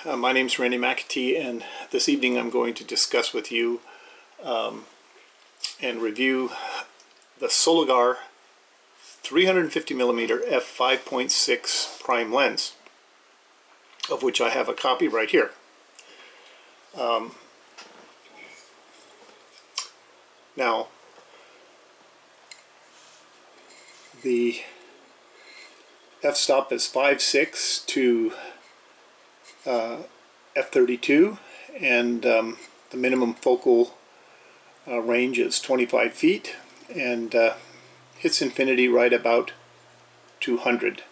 My name's Randy McAtee, and this evening I'm going to discuss with you and review the Soligor 350mm f5.6 prime lens, of which I have a copy right here. Now, the f-stop is 5.6 to f32, and the minimum focal range is 25 feet, and hits infinity right about 200.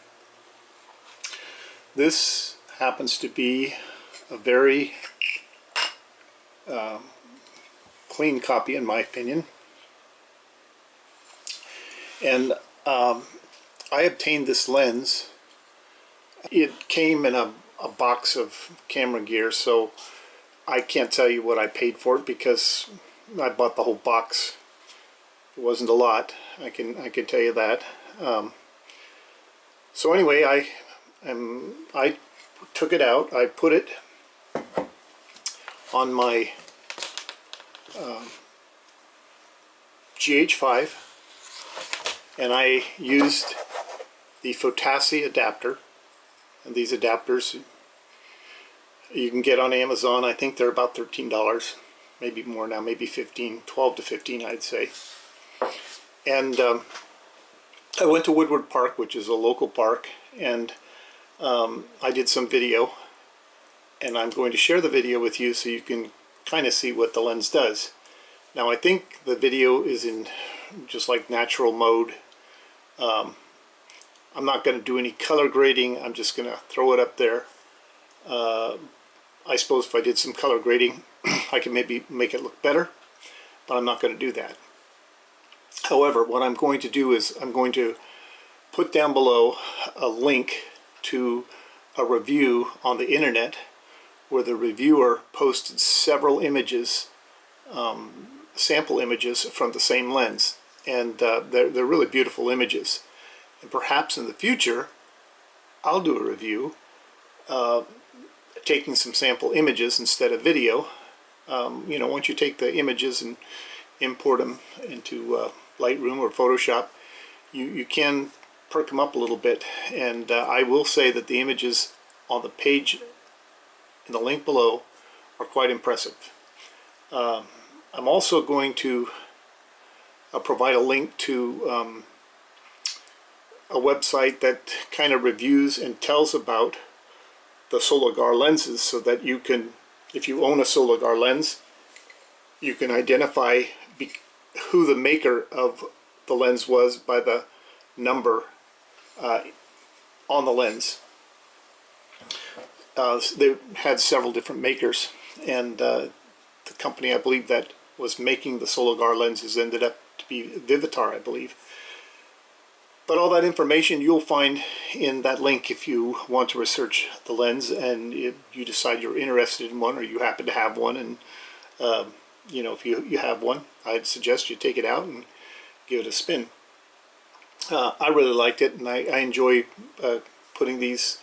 This happens to be a very clean copy in my opinion, and I obtained this lens. It came in a box of camera gear, so I can't tell you what I paid for it because I bought the whole box. It wasn't a lot, I can tell you that. So anyway, I took it out. I put it on my GH5, and I used the Fotassi adapter. And these adapters you can get on Amazon. I think they're about $13, maybe more now, maybe 15, 12 to 15 I'd say. And I went to Woodward Park, which is a local park, and I did some video, and I'm going to share the video with you so you can kind of see what the lens does. Now I think the video is in just like natural mode. I'm not going to do any color grading. I'm just going to throw it up there. I suppose if I did some color grading I could maybe make it look better, but I'm not going to do that. However, what I'm going to do is I'm going to put down below a link to a review on the internet where the reviewer posted several images, sample images from the same lens, and they're really beautiful images. And perhaps in the future I'll do a review taking some sample images instead of video. You know, once you take the images and import them into Lightroom or Photoshop, you can perk them up a little bit, and I will say that the images on the page in the link below are quite impressive. I'm also going to provide a link to a website that kind of reviews and tells about the Soligor lenses, so that you can, if you own a Soligor lens, you can identify who the maker of the lens was by the number on the lens. They had several different makers, and the company I believe that was making the Soligor lenses ended up to be Vivitar, I believe. But all that information you'll find in that link if you want to research the lens, and if you decide you're interested in one or you happen to have one, and you know, if you have one, I'd suggest you take it out and give it a spin. I really liked it, and I enjoy putting these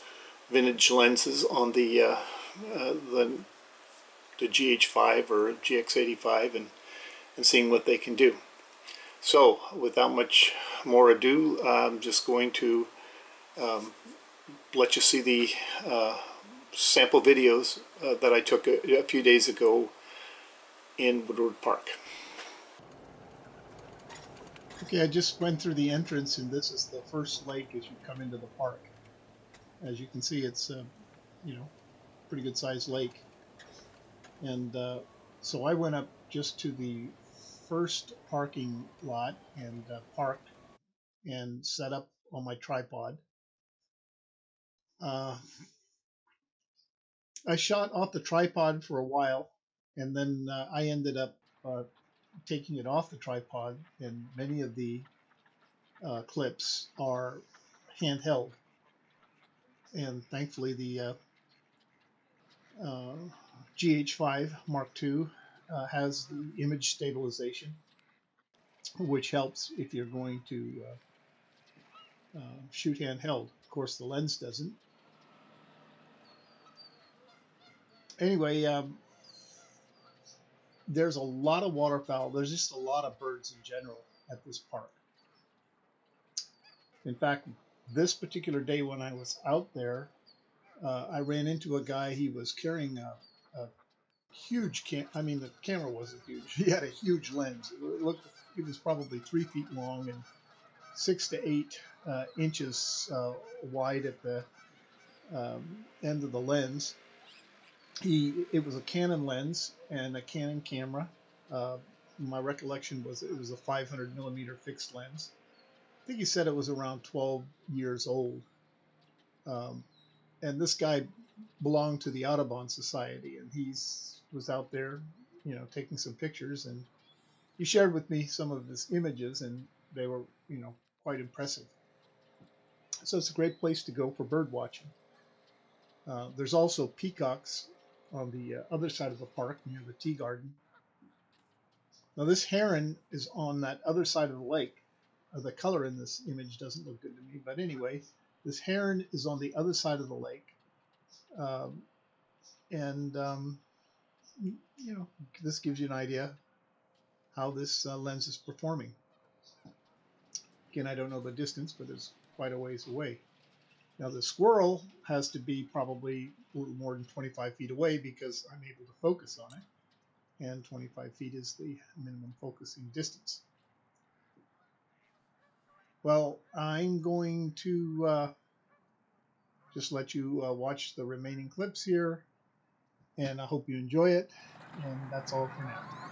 vintage lenses on the GH5 or GX85 and seeing what they can do. So, without much more ado, I'm just going to let you see the sample videos that I took a few days ago in Woodward Park. Okay, I just went through the entrance, and this is the first lake as you come into the park. As you can see, it's you know, pretty good sized lake, and so I went up just to the first parking lot and parked and set up on my tripod. I shot off the tripod for a while, and then I ended up taking it off the tripod, and many of the clips are handheld, and thankfully the GH5 Mark II has the image stabilization, which helps if you're going to shoot handheld. Of course, the lens doesn't. Anyway, there's a lot of waterfowl. There's just a lot of birds in general at this park. In fact, this particular day when I was out there, I ran into a guy. He was carrying a huge I mean, the camera wasn't huge. He had a huge lens. It was probably 3 feet long and 6 to 8 inches wide at the end of the lens. It was a Canon lens and a Canon camera. Uh, my recollection was it was a 500 millimeter fixed lens. I think he said it was around 12 years old. Um, and this guy belonged to the Audubon Society, and he's was out there, taking some pictures, and he shared with me some of his images, and they were, quite impressive. So it's a great place to go for bird watching. There's also peacocks on the other side of the park near the tea garden. Now this heron is on that other side of the lake. The color in this image doesn't look good to me, but anyway, this heron is on the other side of the lake, um, and this gives you an idea how this lens is performing. Again, I don't know the distance, but it's quite a ways away. Now the squirrel has to be probably a little more than 25 feet away because I'm able to focus on it, and 25 feet is the minimum focusing distance. Well, I'm going to just let you watch the remaining clips here, and I hope you enjoy it, and that's all for now.